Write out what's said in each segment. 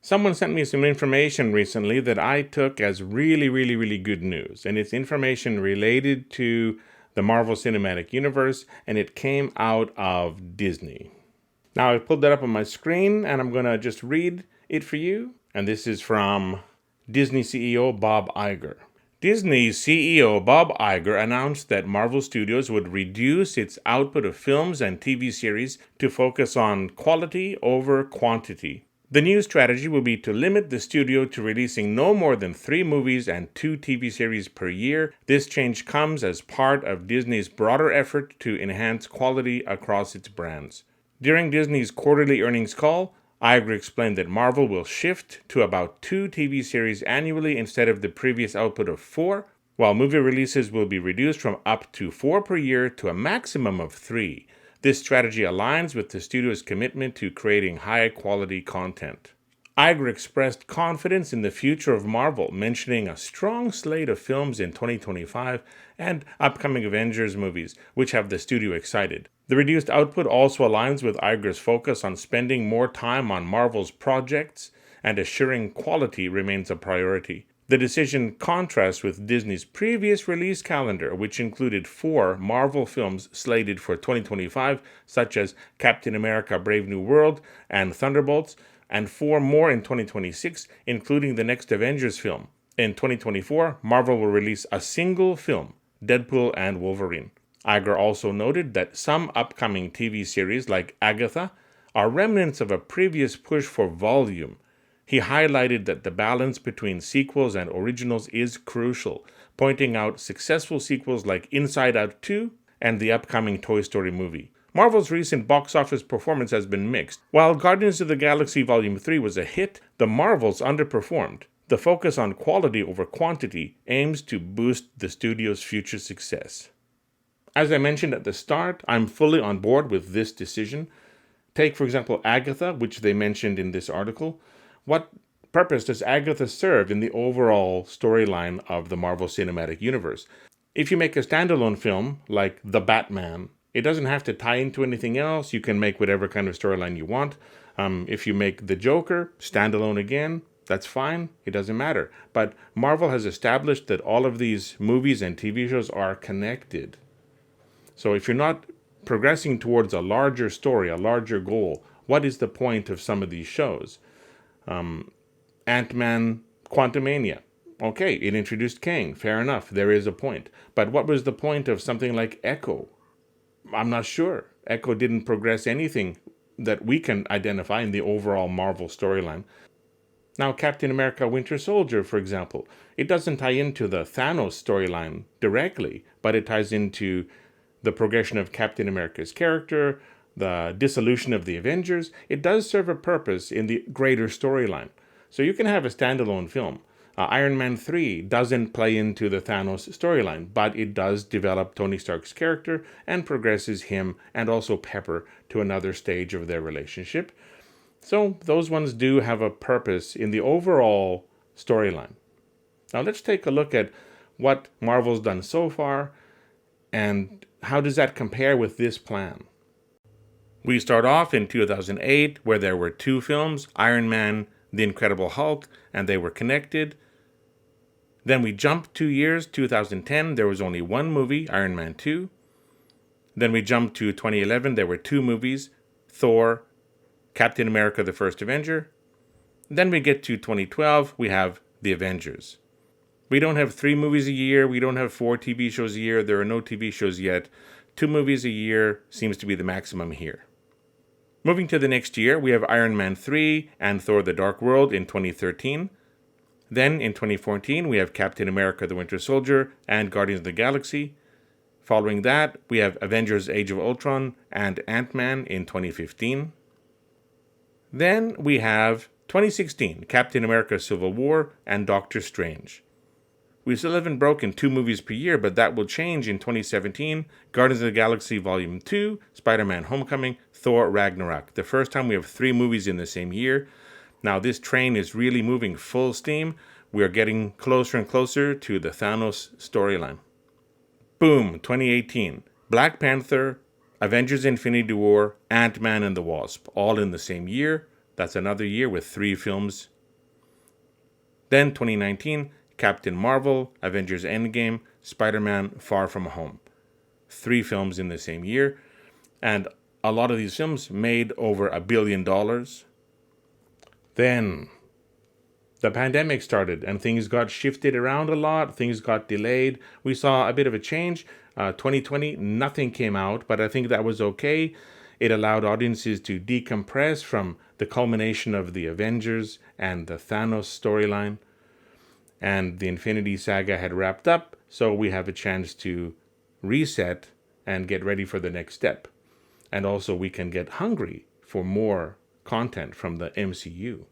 Someone sent me some information recently that I took as really, really, really good news. And it's information related to the Marvel Cinematic Universe, and it came out of Disney. Now, I pulled that up on my screen, and I'm going to just read it for you. And this is from Disney CEO Bob Iger. Disney's CEO Bob Iger announced that Marvel Studios would reduce its output of films and TV series to focus on quality over quantity. The new strategy will be to limit the studio to releasing no more than 3 movies and 2 TV series per year. This change comes as part of Disney's broader effort to enhance quality across its brands. During Disney's quarterly earnings call, Iger explained that Marvel will shift to about 2 TV series annually instead of the previous output of 4, while movie releases will be reduced from up to 4 per year to a maximum of 3. This strategy aligns with the studio's commitment to creating high-quality content. Iger expressed confidence in the future of Marvel, mentioning a strong slate of films in 2025 and upcoming Avengers movies, which have the studio excited. The reduced output also aligns with Iger's focus on spending more time on Marvel's projects and assuring quality remains a priority. The decision contrasts with Disney's previous release calendar, which included 4 Marvel films slated for 2025, such as Captain America: Brave New World and Thunderbolts, and 4 more in 2026, including the next Avengers film. In 2024, Marvel will release a single film, Deadpool and Wolverine. Iger also noted that some upcoming TV series, like Agatha, are remnants of a previous push for volume. He highlighted that the balance between sequels and originals is crucial, pointing out successful sequels like Inside Out 2 and the upcoming Toy Story movie. Marvel's recent box office performance has been mixed. While Guardians of the Galaxy Volume 3 was a hit, the Marvels underperformed. The focus on quality over quantity aims to boost the studio's future success. As I mentioned at the start, I'm fully on board with this decision. Take, for example, Agatha, which they mentioned in this article. What purpose does Agatha serve in the overall storyline of the Marvel Cinematic Universe? If you make a standalone film like The Batman, it doesn't have to tie into anything else. You can make whatever kind of storyline you want. If you make The Joker standalone again, that's fine. It doesn't matter. But Marvel has established that all of these movies and TV shows are connected. So if you're not progressing towards a larger story, a larger goal, what is the point of some of these shows? Ant-Man Quantumania. Okay, it introduced Kang. Fair enough. There is a point. But what was the point of something like Echo? I'm not sure. Echo didn't progress anything that we can identify in the overall Marvel storyline. Now, Captain America Winter Soldier, for example, it doesn't tie into the Thanos storyline directly, but it ties into the progression of Captain America's character, the dissolution of the Avengers. It does serve a purpose in the greater storyline. So you can have a standalone film. Iron Man 3 doesn't play into the Thanos storyline, but it does develop Tony Stark's character and progresses him and also Pepper to another stage of their relationship. So those ones do have a purpose in the overall storyline. Now let's take a look at what Marvel's done so far and how does that compare with this plan. We start off in 2008 where there were 2 films, Iron Man, The Incredible Hulk, and they were connected. Then we jump 2 years, 2010, there was only 1 movie, Iron Man 2. Then we jump to 2011, there were 2 movies, Thor, Captain America: The First Avenger. Then we get to 2012, we have The Avengers. We don't have 3 movies a year, we don't have 4 TV shows a year, there are no TV shows yet. 2 movies a year seems to be the maximum here. Moving to the next year, we have Iron Man 3 and Thor: The Dark World in 2013. Then in 2014, we have Captain America: The Winter Soldier and Guardians of the Galaxy. Following that, we have Avengers: Age of Ultron and Ant-Man in 2015. Then we have 2016, Captain America: Civil War and Doctor Strange. We still haven't broken 2 movies per year, but that will change in 2017. Guardians of the Galaxy Volume 2, Spider-Man Homecoming, Thor Ragnarok. The first time we have 3 movies in the same year. Now this train is really moving full steam. We are getting closer and closer to the Thanos storyline. Boom, 2018. Black Panther, Avengers Infinity War, Ant-Man and the Wasp, all in the same year. That's another year with 3 films Then 2019, Captain Marvel, Avengers Endgame, Spider-Man Far From Home. 3 films in the same year. And a lot of these films made over $1 billion. Then the pandemic started and things got shifted around a lot. Things got delayed. We saw a bit of a change. 2020, nothing came out, but I think that was okay. It allowed audiences to decompress from the culmination of the Avengers and the Thanos storyline. And the Infinity Saga had wrapped up, so we have a chance to reset and get ready for the next step. And also we can get hungry for more content from the MCU.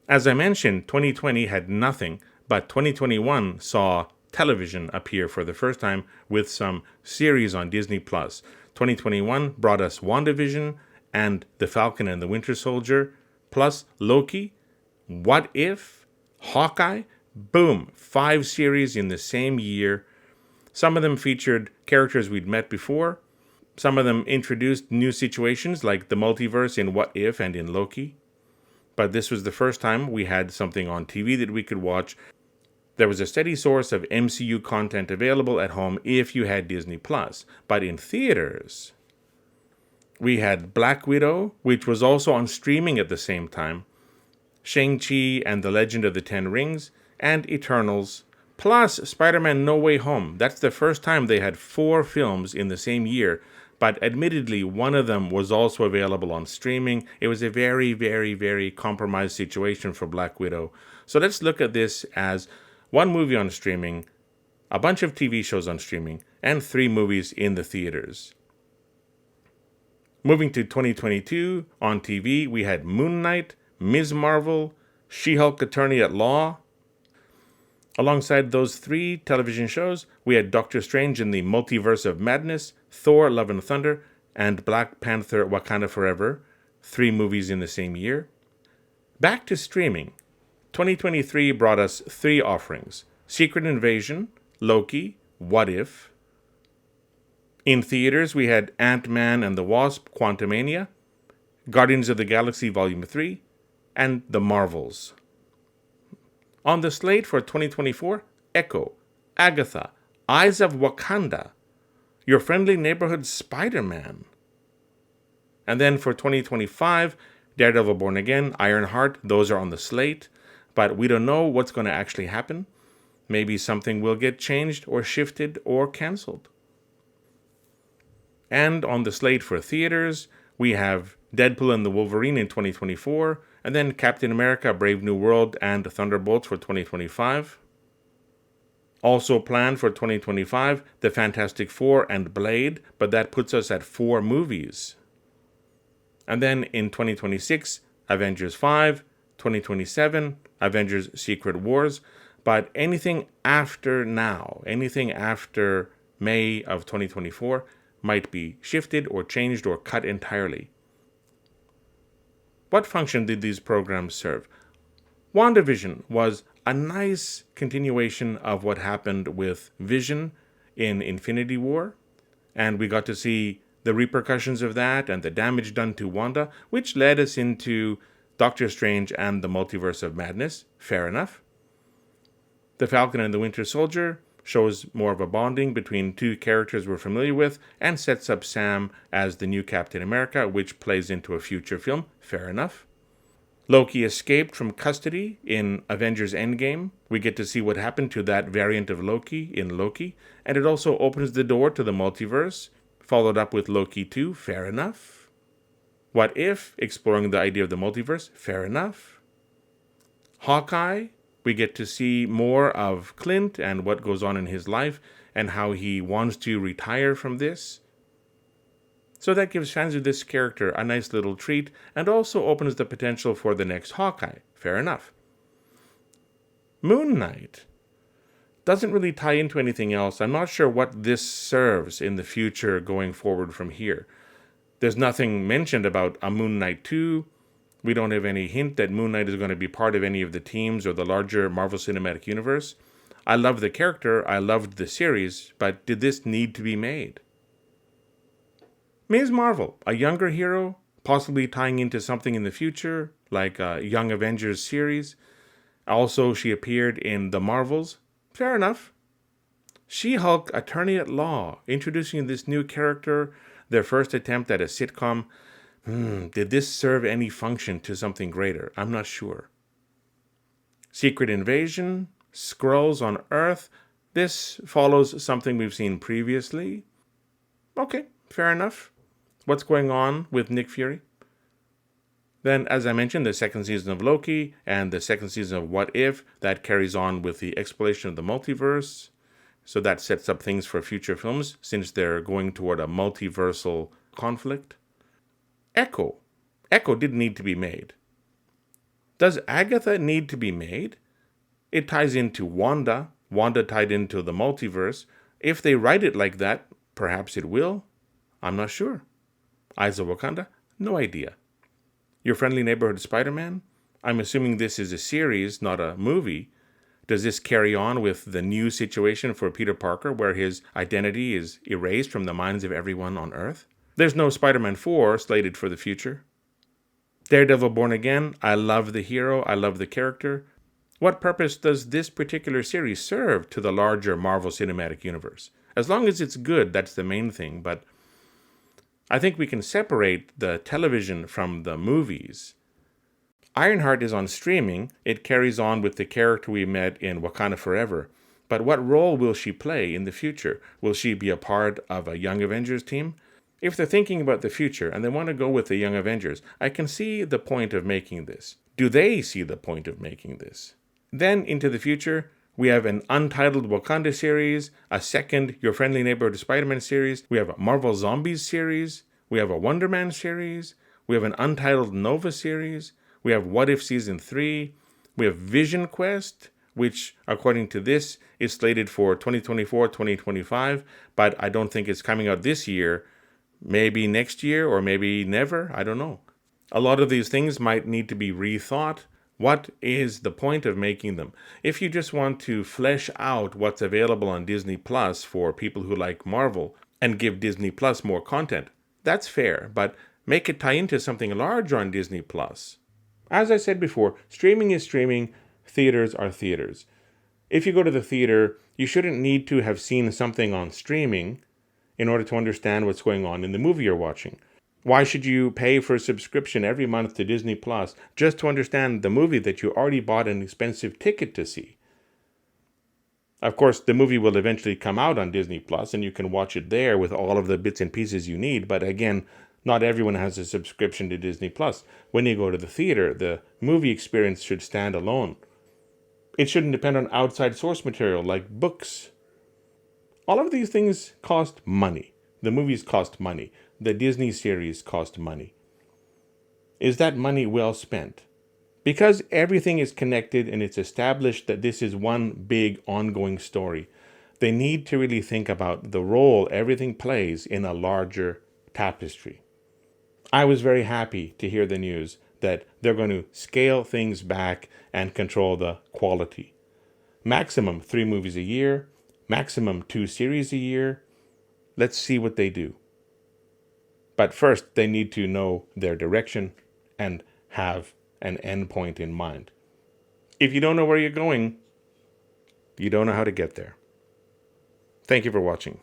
As I mentioned, 2020 had nothing, but 2021 saw television appear for the first time with some series on Disney+. 2021 brought us WandaVision and The Falcon and the Winter Soldier, plus Loki, What If, Hawkeye. Boom, 5 series in the same year. Some of them featured characters we'd met before. Some of them introduced new situations like the multiverse in What If and in Loki. But this was the first time we had something on TV that we could watch. There was a steady source of MCU content available at home if you had Disney+. But in theaters, we had Black Widow, which was also on streaming at the same time, Shang-Chi and the Legend of the Ten Rings, and Eternals, plus Spider-Man No Way Home. That's the first time they had 4 films in the same year, but admittedly, one of them was also available on streaming. It was a very, very, very compromised situation for Black Widow. So let's look at this as 1 movie on streaming, a bunch of TV shows on streaming, and 3 movies in the theaters. Moving to 2022, on TV, we had Moon Knight, Ms. Marvel, She-Hulk Attorney at Law. Alongside those 3 television shows, we had Doctor Strange in the Multiverse of Madness, Thor, Love and Thunder, and Black Panther, Wakanda Forever, 3 movies in the same year. Back to streaming. 2023 brought us 3 offerings: Secret Invasion, Loki, What If. In theaters, we had Ant-Man and the Wasp, Quantumania, Guardians of the Galaxy Volume 3, and The Marvels. On the slate for 2024, Echo, Agatha, Eyes of Wakanda, Your Friendly Neighborhood Spider-Man. And then for 2025, Daredevil Born Again, Ironheart, those are on the slate, but we don't know what's going to actually happen. Maybe something will get changed or shifted or canceled. And on the slate for theaters, we have Deadpool and the Wolverine in 2024, and then Captain America, Brave New World, and Thunderbolts for 2025. Also planned for 2025, The Fantastic Four and Blade, but that puts us at 4 movies. And then in 2026, Avengers 5, 2027, Avengers Secret Wars, but anything after now, anything after May of 2024, might be shifted or changed or cut entirely. What function did these programs serve? WandaVision was a nice continuation of what happened with Vision in Infinity War, and we got to see the repercussions of that and the damage done to Wanda, which led us into Doctor Strange and the Multiverse of Madness. Fair enough. The Falcon and the Winter Soldier shows more of a bonding between 2 characters we're familiar with and sets up Sam as the new Captain America, which plays into a future film. Fair enough. Loki escaped from custody in Avengers Endgame. We get to see what happened to that variant of Loki in Loki, and it also opens the door to the multiverse, followed up with Loki 2. Fair enough. What If, exploring the idea of the multiverse. Fair enough. Hawkeye, we get to see more of Clint and what goes on in his life and how he wants to retire from this. So that gives fans of this character a nice little treat and also opens the potential for the next Hawkeye. Fair enough. Moon Knight doesn't really tie into anything else. I'm not sure what this serves in the future going forward from here. There's nothing mentioned about a Moon Knight 2. We don't have any hint that Moon Knight is going to be part of any of the teams or the larger Marvel Cinematic Universe. I love the character, I loved the series, but did this need to be made? Ms. Marvel, a younger hero, possibly tying into something in the future, like a Young Avengers series. Also, she appeared in The Marvels. Fair enough. She-Hulk, attorney at law, introducing this new character, their first attempt at a sitcom. Did this serve any function to something greater? I'm not sure. Secret Invasion, Skrulls on Earth. This follows something we've seen previously. Okay, fair enough. What's going on with Nick Fury? Then, as I mentioned, the second season of Loki and the second season of What If, that carries on with the exploration of the multiverse. So that sets up things for future films since they're going toward a multiversal conflict. Echo. Echo didn't need to be made. Does Agatha need to be made? It ties into Wanda. Wanda tied into the multiverse. If they write it like that, perhaps it will. I'm not sure. Eyes of Wakanda? No idea. Your Friendly Neighborhood Spider-Man? I'm assuming this is a series, not a movie. Does this carry on with the new situation for Peter Parker where his identity is erased from the minds of everyone on Earth? There's no Spider-Man 4 slated for the future. Daredevil Born Again, I love the hero, I love the character. What purpose does this particular series serve to the larger Marvel Cinematic Universe? As long as it's good, that's the main thing, but I think we can separate the television from the movies. Ironheart is on streaming. It carries on with the character we met in Wakanda Forever. But what role will she play in the future? Will she be a part of a Young Avengers team? If they're thinking about the future and they want to go with the Young Avengers, I can see the point of making this. Do they see the point of making this? Then into the future, we have an untitled Wakanda series, a second Your Friendly Neighborhood Spider-Man series, we have a Marvel Zombies series, we have a Wonder Man series, we have an untitled Nova series, we have What If Season 3, we have Vision Quest, which according to this is slated for 2024-2025, but I don't think it's coming out this year. Maybe next year or maybe never, I don't know. A lot of these things might need to be rethought. What is the point of making them? If you just want to flesh out what's available on Disney Plus for people who like Marvel and give Disney Plus more content, that's fair, but make it tie into something larger on Disney Plus. As I said before, streaming is streaming, theaters are theaters. If you go to the theater, you shouldn't need to have seen something on streaming in order to understand what's going on in the movie you're watching. Why should you pay for a subscription every month to Disney Plus just to understand the movie that you already bought an expensive ticket to see? Of course, the movie will eventually come out on Disney Plus and you can watch it there with all of the bits and pieces you need, but again, not everyone has a subscription to Disney Plus. When you go to the theater, the movie experience should stand alone. It shouldn't depend on outside source material like books. All of these things cost money. The movies cost money. The Disney series cost money. Is that money well spent? Because everything is connected and it's established that this is one big ongoing story, they need to really think about the role everything plays in a larger tapestry. I was very happy to hear the news that they're going to scale things back and control the quality. Maximum 3 movies a year, maximum 2 series a year. Let's see what they do. But first, they need to know their direction and have an endpoint in mind. If you don't know where you're going, you don't know how to get there. Thank you for watching.